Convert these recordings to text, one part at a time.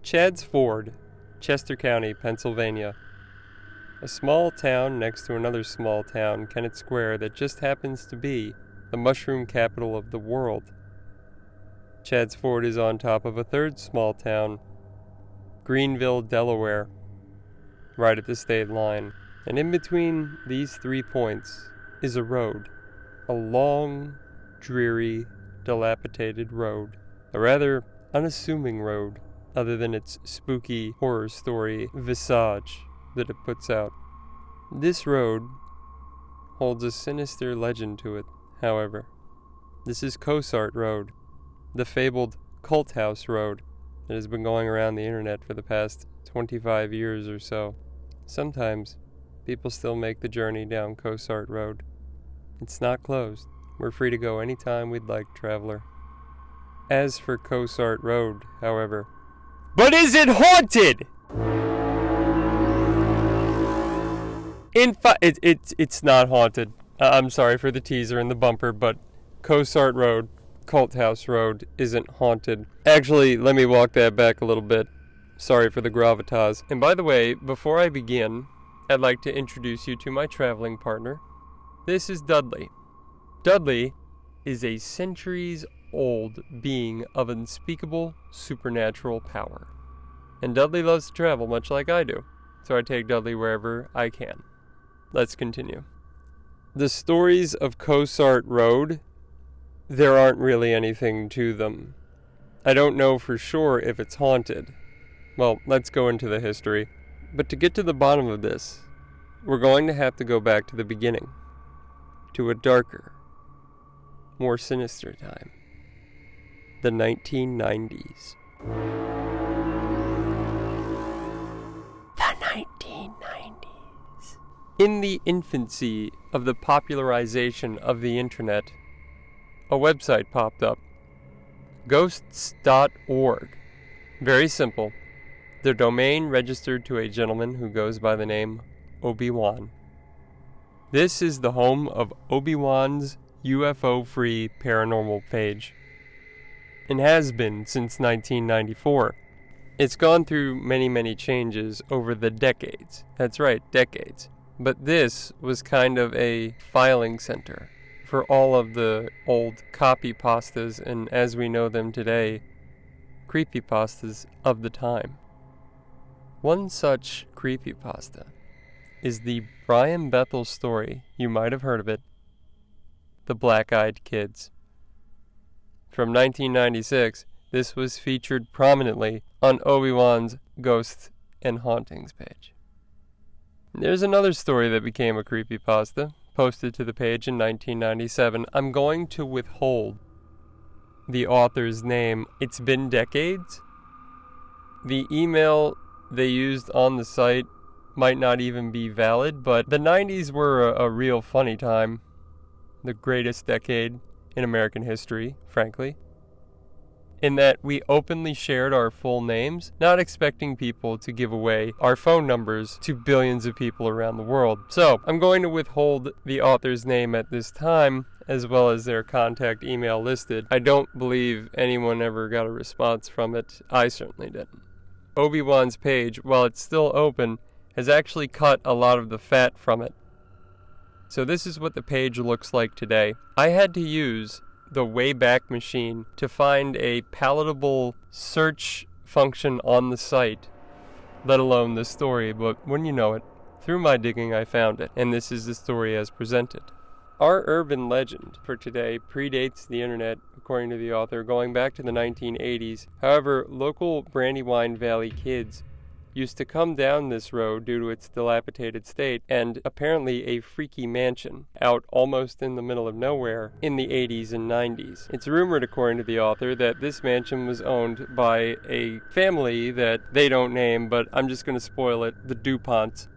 Chadds Ford, Chester County, Pennsylvania. A small town next to another small town, Kennett Square, that just happens to be the mushroom capital of the world. Chadds Ford is on top of a third small town, Greenville, Delaware, right at the state line. And in between these 3 points is a road. A long, dreary, dilapidated road. A rather unassuming road, other than its spooky horror story visage that it puts out. This road holds a sinister legend to it, however. This is Cossart Road, the fabled cult house road that has been going around the internet for the past 25 years or so. Sometimes people still make the journey down Cossart Road. It's not closed. We're free to go anytime we'd like, traveler. As for Cossart Road, however, but is it haunted? It's not haunted. I'm sorry for the teaser and the bumper, but Cossart Road, Cult House Road, isn't haunted. Actually, let me walk that back a little bit. Sorry for the gravitas. And by the way, before I begin, I'd like to introduce you to my traveling partner. This is Dudley. Dudley is a centuries-old being of unspeakable supernatural power. And Dudley loves to travel much like I do, so I take Dudley wherever I can. Let's continue. The stories of Cossart Road, there aren't really anything to them. I don't know for sure if it's haunted. Well, let's go into the history. But to get to the bottom of this, we're going to have to go back to the beginning. To a darker, more sinister time. The 1990s. The 1990s. In the infancy of the popularization of the internet, a website popped up. Ghosts.org. Very simple. Their domain registered to a gentleman who goes by the name Obi-Wan. This is the home of Obi-Wan's UFO-free paranormal page, and has been since 1994. It's gone through many changes over the decades. That's right, decades. But this was kind of a filing center for all of the old copypastas, and as we know them today, creepypastas of the time. One such creepypasta is the Brian Bethel story. You might have heard of it. The Black-Eyed Kids. From 1996, this was featured prominently on Obi-Wan's Ghosts and Hauntings page. There's another story that became a creepypasta, posted to the page in 1997. I'm going to withhold the author's name. It's been decades. The email they used on the site might not even be valid, but the 90s were a real funny time. The greatest decade in American history, frankly. In that we openly shared our full names, not expecting people to give away our phone numbers to billions of people around the world. So, I'm going to withhold the author's name at this time, as well as their contact email listed. I don't believe anyone ever got a response from it. I certainly didn't. Obi-Wan's page, while it's still open, has actually cut a lot of the fat from it. So this is what the page looks like today. I had to use the Wayback Machine to find a palatable search function on the site, let alone the story, but when you know it, through my digging I found it, and this is the story as presented. Our urban legend for today predates the internet, according to the author, going back to the 1980s. However, local Brandywine Valley kids used to come down this road due to its dilapidated state, and apparently a freaky mansion out almost in the middle of nowhere in the 80s and 90s. It's rumored, according to the author, that this mansion was owned by a family that they don't name, but I'm just going to spoil it, the DuPonts.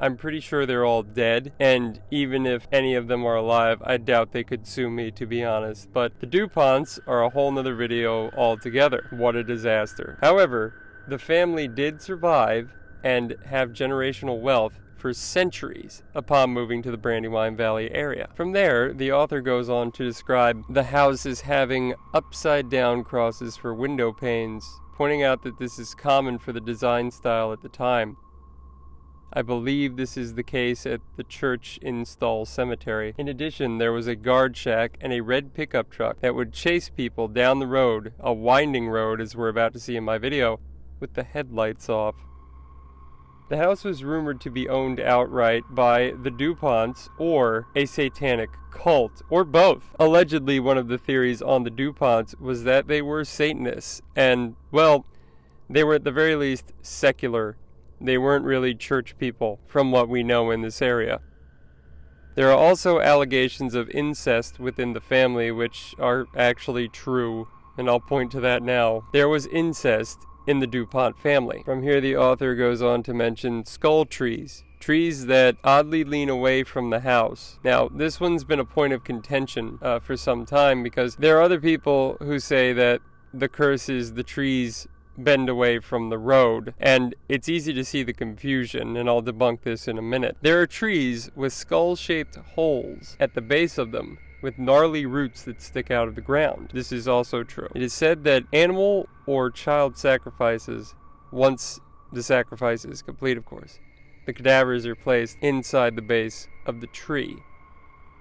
I'm pretty sure they're all dead, and even if any of them are alive, I doubt they could sue me, to be honest. But the DuPonts are a whole nother video altogether. What a disaster. However, the family did survive and have generational wealth for centuries upon moving to the Brandywine Valley area. From there, the author goes on to describe the house as having upside-down crosses for window panes, pointing out that this is common for the design style at the time. I believe this is the case at the church in Stall Cemetery. In addition, there was a guard shack and a red pickup truck that would chase people down the road, a winding road as we're about to see in my video, with the headlights off. The house was rumored to be owned outright by the DuPonts or a satanic cult, or both. Allegedly, one of the theories on the DuPonts was that they were Satanists, and, well, they were at the very least secular. They weren't really church people, from what we know in this area. There are also allegations of incest within the family, which are actually true, and I'll point to that now. There was incest in the DuPont family. From here, the author goes on to mention skull trees, trees that oddly lean away from the house. Now, this one's been a point of contention for some time, because there are other people who say that the curse is the trees bend away from the road, and it's easy to see the confusion, and I'll debunk this in a minute. There are trees with skull-shaped holes at the base of them, with gnarly roots that stick out of the ground. This is also true. It is said that animal or child sacrifices, once the sacrifice is complete, of course, the cadavers are placed inside the base of the tree.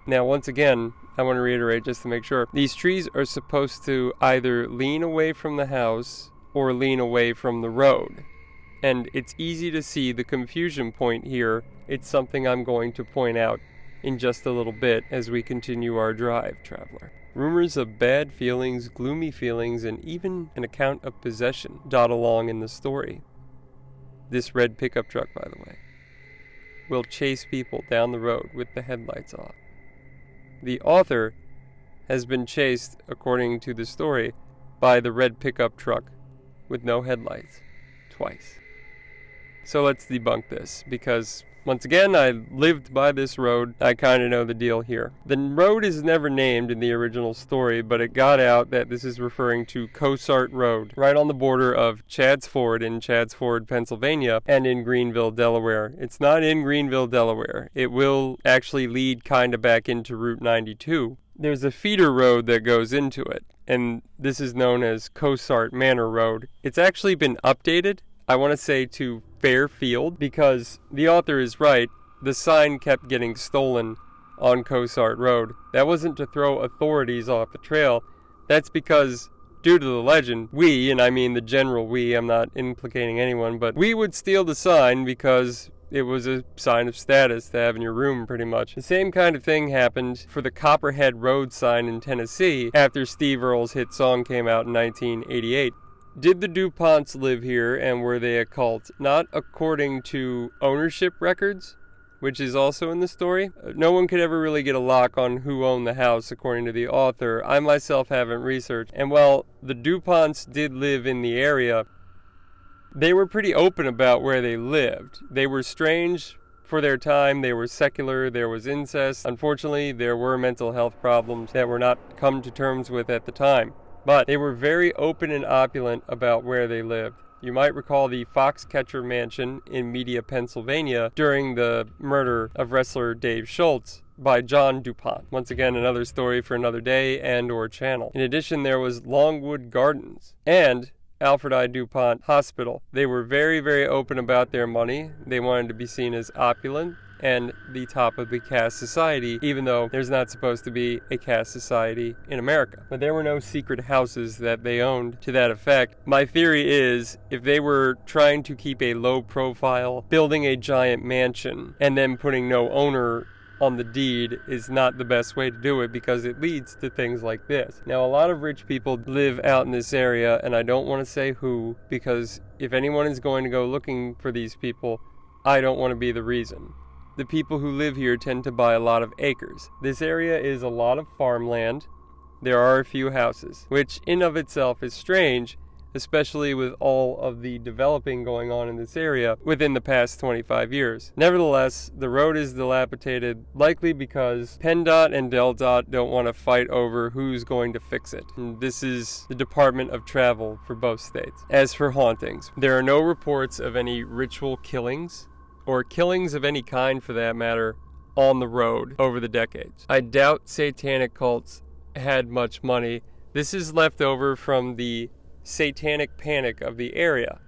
Now, once again, I want to reiterate just to make sure, these trees are supposed to either lean away from the house or lean away from the road. And it's easy to see the confusion point here. It's something I'm going to point out in just a little bit as we continue our drive, traveler. Rumors of bad feelings, gloomy feelings, and even an account of possession dot along in the story. This red pickup truck, by the way, will chase people down the road with the headlights off. The author has been chased, according to the story, by the red pickup truck with no headlights, twice. So let's debunk this, because once again, I lived by this road. I kind of know the deal here. The road is never named in the original story, but it got out that this is referring to Cossart Road, right on the border of Chadds Ford in Chadds Ford, Pennsylvania, and in Greenville, Delaware. It's not in Greenville, Delaware. It will actually lead kind of back into Route 92. There's a feeder road that goes into it, and this is known as Cossart Manor Road. It's actually been updated, I want to say, to Fairfield, because the author is right. The sign kept getting stolen on Cossart Road. That wasn't to throw authorities off the trail. That's because, due to the legend, we, and I mean the general we, I'm not implicating anyone, but we would steal the sign because it was a sign of status to have in your room, pretty much. The same kind of thing happened for the Copperhead Road sign in Tennessee after Steve Earle's hit song came out in 1988. Did the DuPonts live here, and were they a cult? Not according to ownership records, which is also in the story. No one could ever really get a lock on who owned the house, according to the author. I myself haven't researched. And while the DuPonts did live in the area, they were pretty open about where they lived. They were strange for their time. They were secular. There was incest. Unfortunately, there were mental health problems that were not come to terms with at the time. But they were very open and opulent about where they lived. You might recall the Foxcatcher Mansion in Media, Pennsylvania during the murder of wrestler Dave Schultz by John DuPont. Once again, another story for another day and or channel. In addition, there was Longwood Gardens and Alfred I. DuPont Hospital. They were very, very open about their money. They wanted to be seen as opulent and the top of the caste society, even though there's not supposed to be a caste society in America. But there were no secret houses that they owned to that effect. My theory is, if they were trying to keep a low profile, building a giant mansion, and then putting no owner on the deed is not the best way to do it, because it leads to things like this. Now, a lot of rich people live out in this area, and I don't want to say who, because if anyone is going to go looking for these people, I don't want to be the reason. The people who live here tend to buy a lot of acres. This area is a lot of farmland. There are a few houses, which in of itself is strange, especially with all of the developing going on in this area within the past 25 years. Nevertheless, the road is dilapidated, likely because PennDOT and DelDOT don't want to fight over who's going to fix it. And this is the Department of Travel for both states. As for hauntings, there are no reports of any ritual killings or killings of any kind for that matter, on the road over the decades. I doubt satanic cults had much money. This is left over from the satanic panic of the area,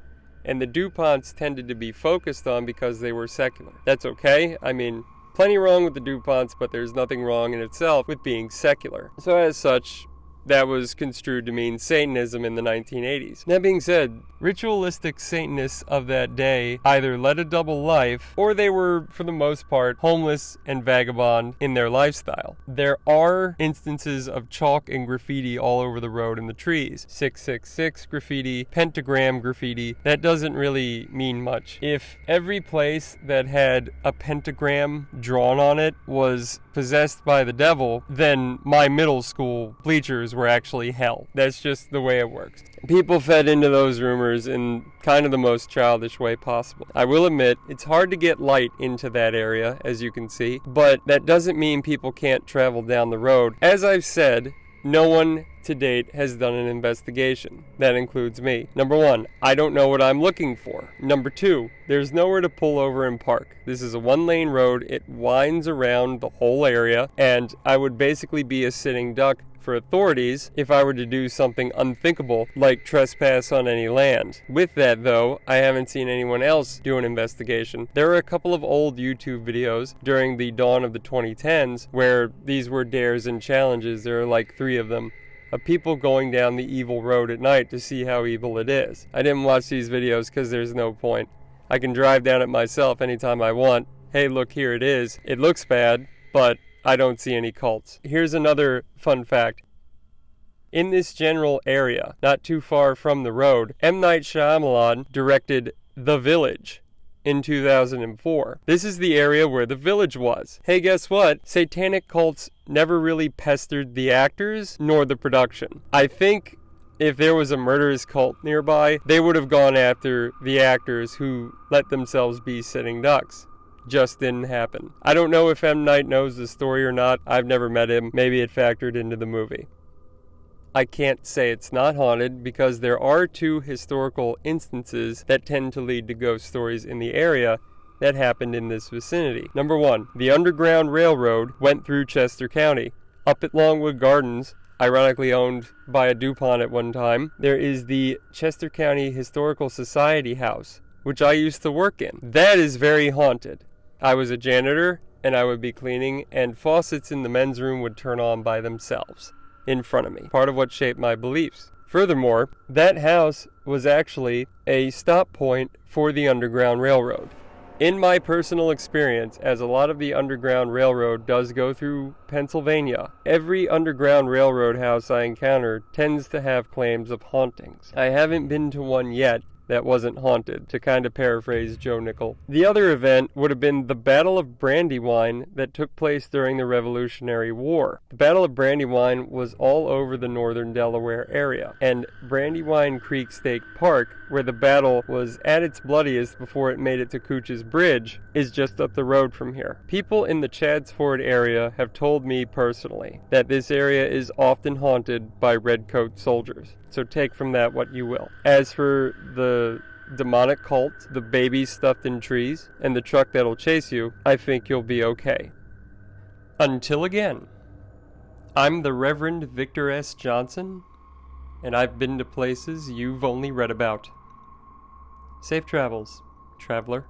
and the DuPonts tended to be focused on because they were secular. That's okay. I mean, plenty wrong with the DuPonts, but there's nothing wrong in itself with being secular. So as such, that was construed to mean Satanism in the 1980s. That being said, ritualistic Satanists of that day either led a double life, or they were, for the most part, homeless and vagabond in their lifestyle. There are instances of chalk and graffiti all over the road and the trees. 666 graffiti, pentagram graffiti. That doesn't really mean much. If every place that had a pentagram drawn on it was possessed by the devil, then my middle school bleachers were actually hell. That's just the way it works. People fed into those rumors in kind of the most childish way possible. I will admit, it's hard to get light into that area, as you can see, but that doesn't mean people can't travel down the road. As I've said, no one to date has done an investigation. That includes me. Number one, I don't know what I'm looking for. Number two, there's nowhere to pull over and park. This is a one-lane road. It winds around the whole area, and I would basically be a sitting duck for authorities if I were to do something unthinkable like trespass on any land. With that though, I haven't seen anyone else do an investigation. There are a couple of old YouTube videos during the dawn of the 2010s where these were dares and challenges. There are like 3 of them, of people going down the evil road at night to see how evil it is. I didn't watch these videos because there's no point. I can drive down it myself anytime I want. Hey, look, here it is. It looks bad, but I don't see any cults. Here's another fun fact. In this general area, not too far from the road, M. Night Shyamalan directed The Village in 2004. This is the area where The Village was. Hey, guess what? Satanic cults never really pestered the actors nor the production. I think if there was a murderous cult nearby, they would have gone after the actors who let themselves be sitting ducks. Just didn't happen. I don't know if M. Night knows the story or not. I've never met him. Maybe it factored into the movie. I can't say it's not haunted because there are 2 historical instances that tend to lead to ghost stories in the area that happened in this vicinity. Number 1, the Underground Railroad went through Chester County. Up at Longwood Gardens, ironically owned by a DuPont at one time, there is the Chester County Historical Society house, which I used to work in. That is very haunted. I was a janitor, and I would be cleaning, and faucets in the men's room would turn on by themselves in front of me. Part of what shaped my beliefs. Furthermore, that house was actually a stop point for the Underground Railroad. In my personal experience, as a lot of the Underground Railroad does go through Pennsylvania, every Underground Railroad house I encounter tends to have claims of hauntings. I haven't been to one yet that wasn't haunted, to kind of paraphrase Joe Nickel. The other event would have been the Battle of Brandywine that took place during the Revolutionary War. The Battle of Brandywine was all over the northern Delaware area, and Brandywine Creek State Park, where the battle was at its bloodiest before it made it to Cooch's Bridge, is just up the road from here. People in the Chadds Ford area have told me personally that this area is often haunted by redcoat soldiers. So take from that what you will. As for the demonic cult, the babies stuffed in trees, and the truck that'll chase you, I think you'll be okay. Until again, I'm the Reverend Victor S. Johnson, and I've been to places you've only read about. Safe travels, traveler.